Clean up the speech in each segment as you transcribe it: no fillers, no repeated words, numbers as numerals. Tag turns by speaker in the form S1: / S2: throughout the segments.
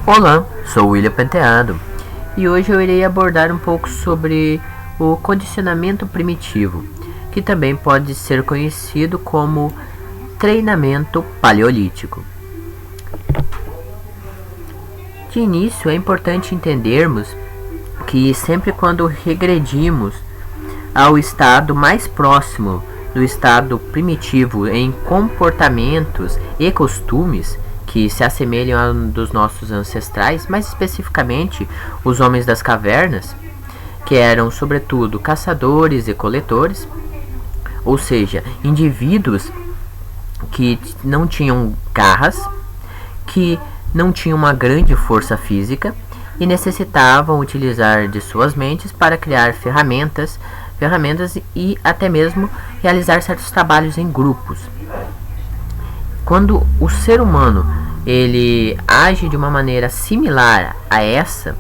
S1: Olá, sou William Penteado e hoje eu irei abordar um pouco sobre o condicionamento primitivo, que também pode ser conhecido como treinamento paleolítico. De início, é importante entendermos que sempre quando regredimos ao estado mais próximo do estado primitivo em comportamentos e costumes que se assemelham a um dos nossos ancestrais, mais especificamente os homens das cavernas, que eram sobretudo caçadores e coletores, ou seja, indivíduos que não tinham garras, que não tinham uma grande força física e necessitavam utilizar de suas mentes para criar ferramentas e até mesmo realizar certos trabalhos em grupos. Quando o ser humano ele age de uma maneira similar a essa,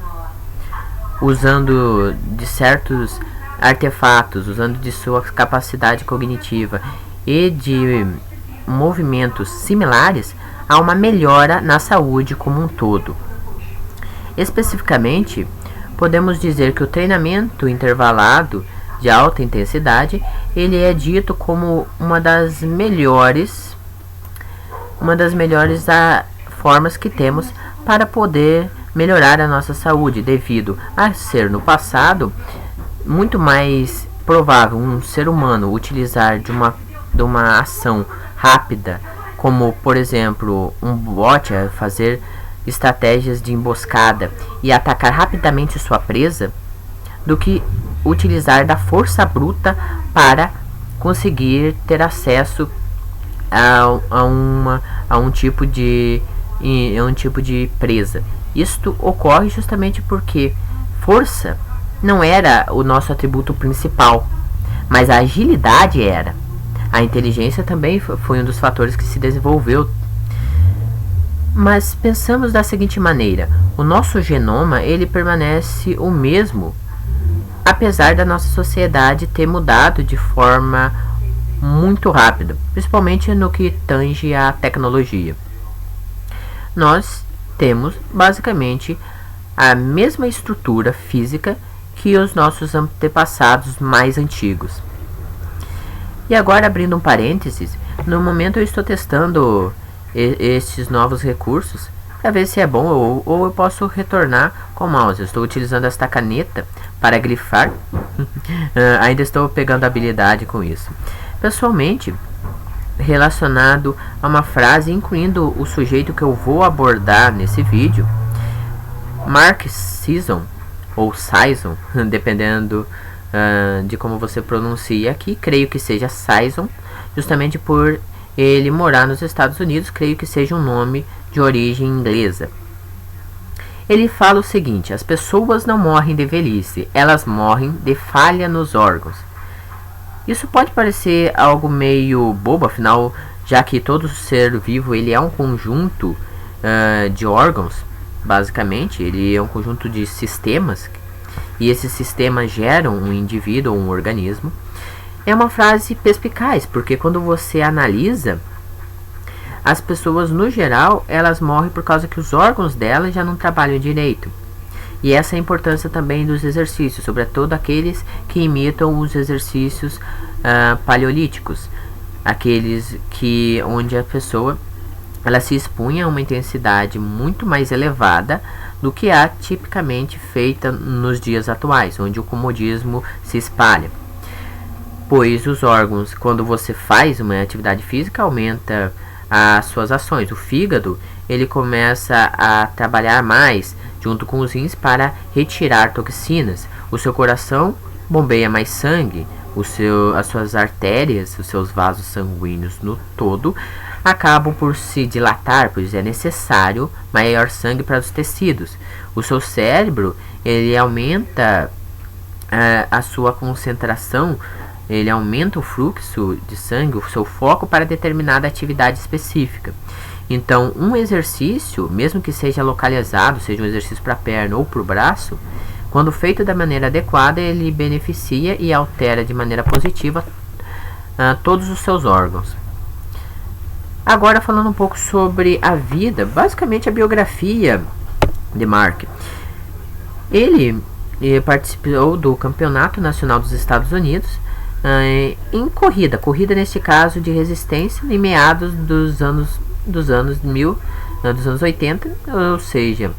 S1: usando de certos artefatos, usando de sua capacidade cognitiva e de movimentos similares, há uma melhora na saúde como um todo. Especificamente, podemos dizer que o treinamento intervalado de alta intensidade, ele é dito como uma das melhores formas que temos para poder melhorar a nossa saúde, devido a ser no passado muito mais provável um ser humano utilizar de uma ação rápida, como por exemplo um bote, fazer estratégias de emboscada e atacar rapidamente sua presa, do que utilizar da força bruta para conseguir ter acesso a um tipo de presa. Isto ocorre justamente porque força não era o nosso atributo principal, mas a agilidade era. A inteligência também foi um dos fatores que se desenvolveu. Mas pensamos da seguinte maneira: o nosso genoma ele permanece o mesmo, apesar da nossa sociedade ter mudado de forma muito rápida, principalmente no que tange à tecnologia. Nós temos basicamente a mesma estrutura física que os nossos antepassados mais antigos. E agora, abrindo um parênteses, no momento eu estou testando estes novos recursos para ver se é bom, ou eu posso retornar com o mouse. Eu estou utilizando esta caneta para grifar. Ainda estou pegando habilidade com isso. Pessoalmente, relacionado a uma frase, incluindo o sujeito que eu vou abordar nesse vídeo, Mark Sisson, ou Sisson, dependendo de como você pronuncia aqui, creio que seja Sisson, justamente por ele morar nos Estados Unidos, creio que seja um nome de origem inglesa. Ele fala o seguinte: as pessoas não morrem de velhice, elas morrem de falha nos órgãos. Isso pode parecer algo meio bobo, afinal, já que todo ser vivo ele é um conjunto de órgãos, basicamente, ele é um conjunto de sistemas, e esses sistemas geram um indivíduo ou um organismo. É uma frase perspicaz, porque quando você analisa, as pessoas no geral, elas morrem por causa que os órgãos delas já não trabalham direito. E essa é a importância também dos exercícios, sobretudo aqueles que imitam os exercícios paleolíticos, aqueles onde a pessoa ela se expunha a uma intensidade muito mais elevada do que a tipicamente feita nos dias atuais, onde o comodismo se espalha. Pois os órgãos, quando você faz uma atividade física, aumenta as suas ações. O fígado ele começa a trabalhar mais junto com os rins para retirar toxinas. O seu coração bombeia mais sangue, as suas artérias, os seus vasos sanguíneos no todo acabam por se dilatar, pois é necessário maior sangue para os tecidos. O seu cérebro ele aumenta a sua concentração, ele aumenta o fluxo de sangue, o seu foco para determinada atividade específica. Então, um exercício, mesmo que seja localizado, seja um exercício para a perna ou para o braço, quando feito da maneira adequada, ele beneficia e altera de maneira positiva todos os seus órgãos. Agora, falando um pouco sobre a vida, basicamente a biografia Demarque. Ele participou do Campeonato Nacional dos Estados Unidos em corrida neste caso de resistência em meados dos anos 80, ou seja,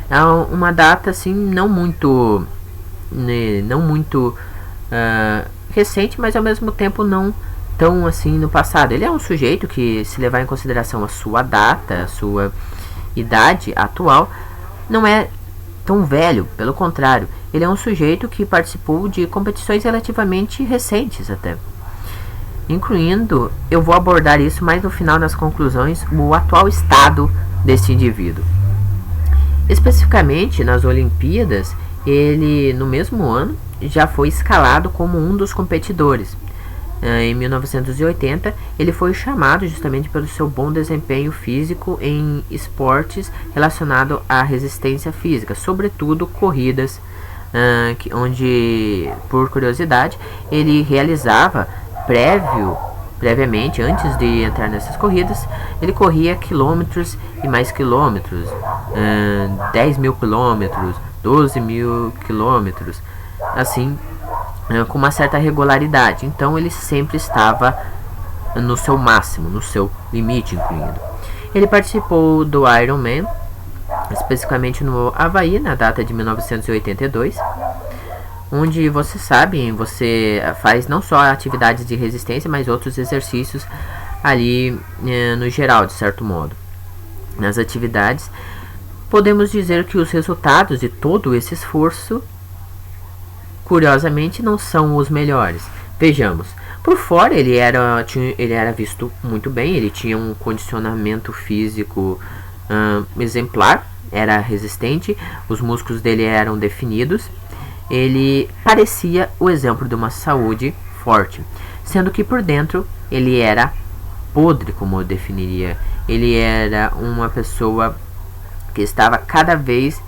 S1: é uma data assim não muito recente, mas ao mesmo tempo não tão assim no passado. Ele é um sujeito que, se levar em consideração a sua data, a sua idade atual, não é tão velho, pelo contrário, ele é um sujeito que participou de competições relativamente recentes até. Incluindo, eu vou abordar isso mais no final nas conclusões, o atual estado desse indivíduo. Especificamente nas Olimpíadas, ele no mesmo ano já foi escalado como um dos competidores. Em 1980, ele foi chamado justamente pelo seu bom desempenho físico em esportes relacionados à resistência física, sobretudo corridas, onde, por curiosidade, ele realizava previamente, antes de entrar nessas corridas, ele corria quilômetros e mais quilômetros, 10 mil quilômetros, 12 mil quilômetros, assim, com uma certa regularidade. Então ele sempre estava no seu máximo, no seu limite incluído. Ele participou do Ironman, especificamente no Havaí, na data de 1982, onde você faz não só atividades de resistência, mas outros exercícios ali no geral, de certo modo. Nas atividades, podemos dizer que os resultados de todo esse esforço, curiosamente, não são os melhores. Vejamos, por fora ele era visto muito bem, ele tinha um condicionamento físico exemplar, era resistente, os músculos dele eram definidos, ele parecia o exemplo de uma saúde forte, sendo que por dentro ele era podre, como eu definiria. Ele era uma pessoa que estava cada vez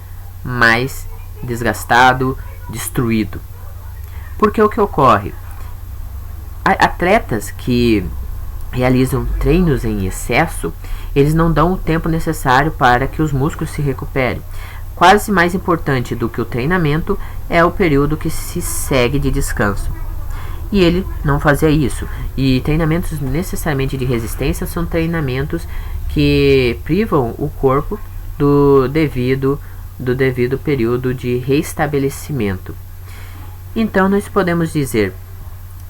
S1: mais desgastado, destruído. Porque o que ocorre? Atletas que realizam treinos em excesso, eles não dão o tempo necessário para que os músculos se recuperem. Quase mais importante do que o treinamento é o período que se segue de descanso. E ele não fazia isso. E treinamentos necessariamente de resistência são treinamentos que privam o corpo do devido período de reestabelecimento. Então nós podemos dizer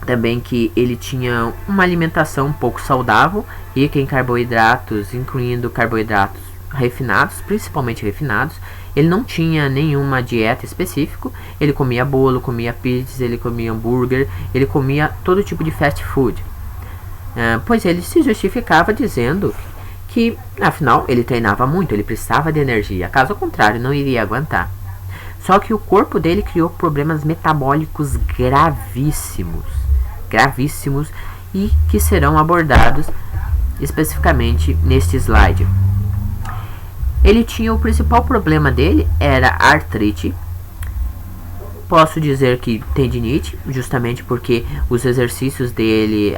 S1: também que ele tinha uma alimentação um pouco saudável, rica em carboidratos, incluindo carboidratos refinados, principalmente refinados. Ele não tinha nenhuma dieta específica, ele comia bolo, comia pizza, ele comia hambúrguer, ele comia todo tipo de fast food. Pois ele se justificava dizendo que, afinal, ele treinava muito, ele precisava de energia, caso contrário, não iria aguentar. Só que o corpo dele criou problemas metabólicos gravíssimos, e que serão abordados especificamente neste slide. Ele tinha, o principal problema dele era artrite. Posso dizer que tendinite, justamente porque os exercícios dele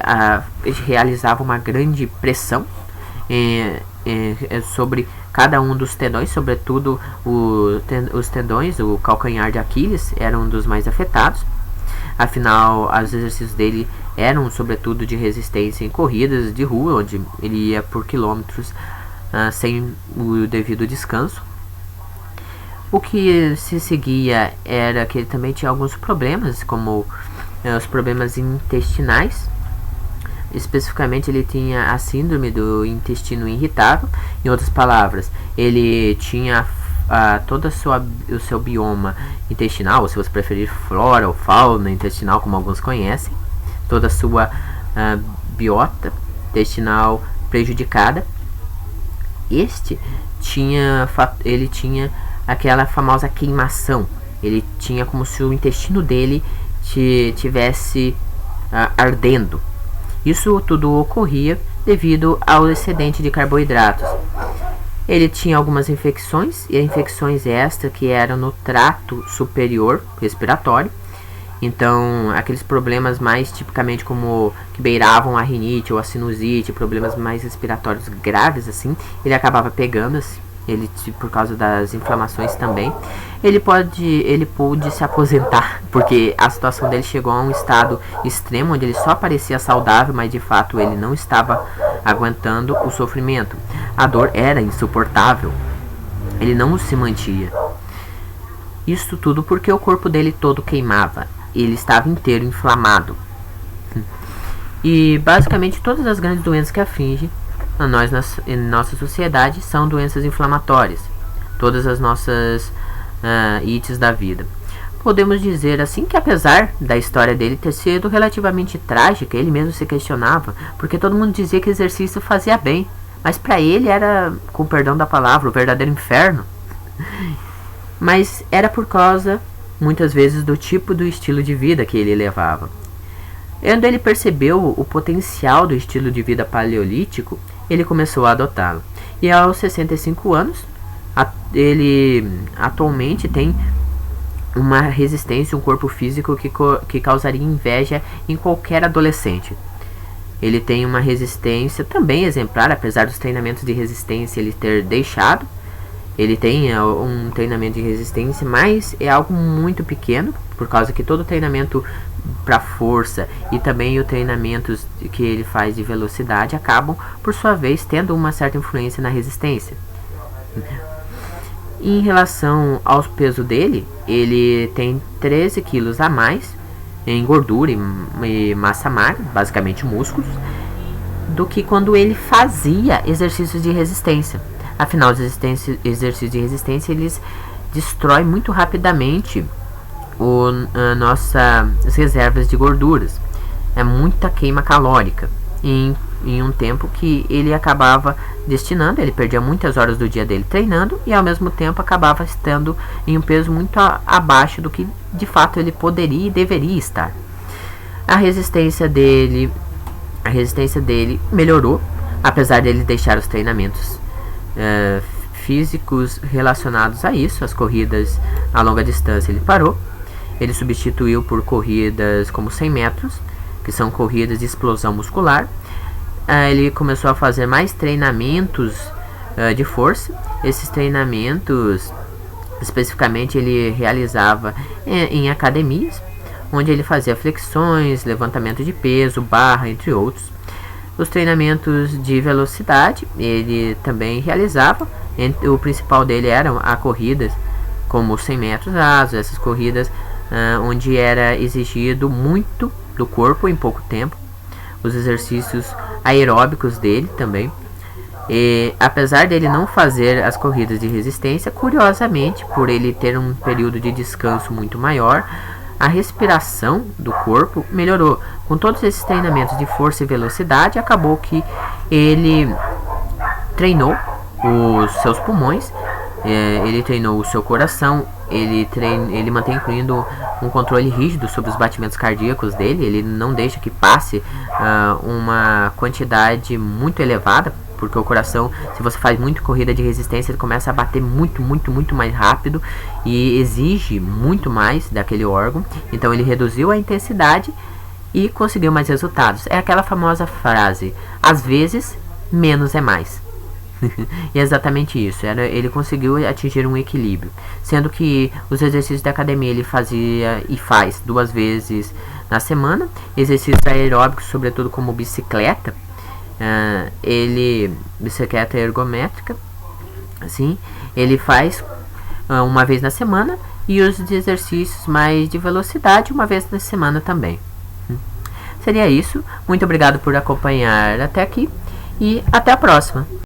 S1: realizavam uma grande pressão sobre cada um dos tendões, sobretudo os tendões, o calcanhar de Aquiles eram um dos mais afetados. Afinal, os exercícios dele eram sobretudo de resistência em corridas de rua, onde ele ia por quilômetros sem o devido descanso. O que se seguia era que ele também tinha alguns problemas, como os problemas intestinais. Especificamente, ele tinha a síndrome do intestino irritável. Em outras palavras, ele tinha todo o seu bioma intestinal, ou se você preferir, flora ou fauna intestinal, como alguns conhecem, toda a sua biota intestinal prejudicada. Ele tinha aquela famosa queimação. Ele tinha como se o intestino dele tivesse ardendo. Isso tudo ocorria devido ao excedente de carboidratos. Ele tinha algumas infecções, e infecções extra que eram no trato superior respiratório. Então, aqueles problemas mais tipicamente como que beiravam a rinite ou a sinusite, problemas mais respiratórios graves assim, ele acabava pegando por causa das inflamações também, ele pôde se aposentar, porque a situação dele chegou a um estado extremo, onde ele só parecia saudável, mas de fato ele não estava aguentando o sofrimento. A dor era insuportável, ele não se mantinha. Isso tudo porque o corpo dele todo queimava, ele estava inteiro inflamado. E basicamente todas as grandes doenças que afligem a nós em nossa sociedade são doenças inflamatórias. Todas as nossas ites da vida. Podemos dizer assim que, apesar da história dele ter sido relativamente trágica, ele mesmo se questionava, porque todo mundo dizia que exercício fazia bem, mas para ele era, com perdão da palavra, o verdadeiro inferno. Mas era por causa, muitas vezes, do tipo do estilo de vida que ele levava. Quando ele percebeu o potencial do estilo de vida paleolítico, ele começou a adotá-lo. E aos 65 anos, ele atualmente tem uma resistência, um corpo físico que causaria inveja em qualquer adolescente. Ele tem uma resistência também exemplar, apesar dos treinamentos de resistência ele ter deixado. Ele tem um treinamento de resistência, mas é algo muito pequeno, por causa que todo treinamento para força e também os treinamentos que ele faz de velocidade acabam, por sua vez, tendo uma certa influência na resistência. Em relação ao peso dele, ele tem 13 quilos a mais em gordura e massa magra, basicamente músculos, do que quando ele fazia exercícios de resistência. Afinal, os exercícios de resistência eles destroem muito rapidamente nossas reservas de gorduras. É muita queima calórica em um tempo que ele acabava destinando, ele perdia muitas horas do dia dele treinando e ao mesmo tempo acabava estando em um peso muito abaixo do que de fato ele poderia e deveria estar. A resistência dele melhorou, apesar dele deixar os treinamentos físicos relacionados a isso. As corridas a longa distância ele parou. Ele substituiu por corridas como 100 metros, que são corridas de explosão muscular. Ele começou a fazer mais treinamentos de força. Esses treinamentos, especificamente, ele realizava em academias, onde ele fazia flexões, levantamento de peso, barra, entre outros. Os treinamentos de velocidade ele também realizava. O principal dele eram a corridas como 100 metros rasos, essas corridas onde era exigido muito do corpo em pouco tempo. Os exercícios aeróbicos dele também. E apesar dele não fazer as corridas de resistência, curiosamente, por ele ter um período de descanso muito maior, a respiração do corpo melhorou. Com todos esses treinamentos de força e velocidade, acabou que ele treinou os seus pulmões, ele treinou o seu coração, ele mantém incluindo um controle rígido sobre os batimentos cardíacos dele. Ele não deixa que passe uma quantidade muito elevada, porque o coração, se você faz muito corrida de resistência, ele começa a bater muito mais rápido e exige muito mais daquele órgão. Então ele reduziu a intensidade e conseguiu mais resultados. É aquela famosa frase: às vezes menos é mais. E é exatamente isso. Ele conseguiu atingir um equilíbrio, sendo que os exercícios da academia ele fazia e faz 2 vezes na semana. Exercícios aeróbicos, sobretudo como bicicleta, bicicleta ergométrica, assim, ele faz 1 vez na semana, e os exercícios mais de velocidade 1 vez na semana também. Seria isso. Muito obrigado por acompanhar até aqui e até a próxima.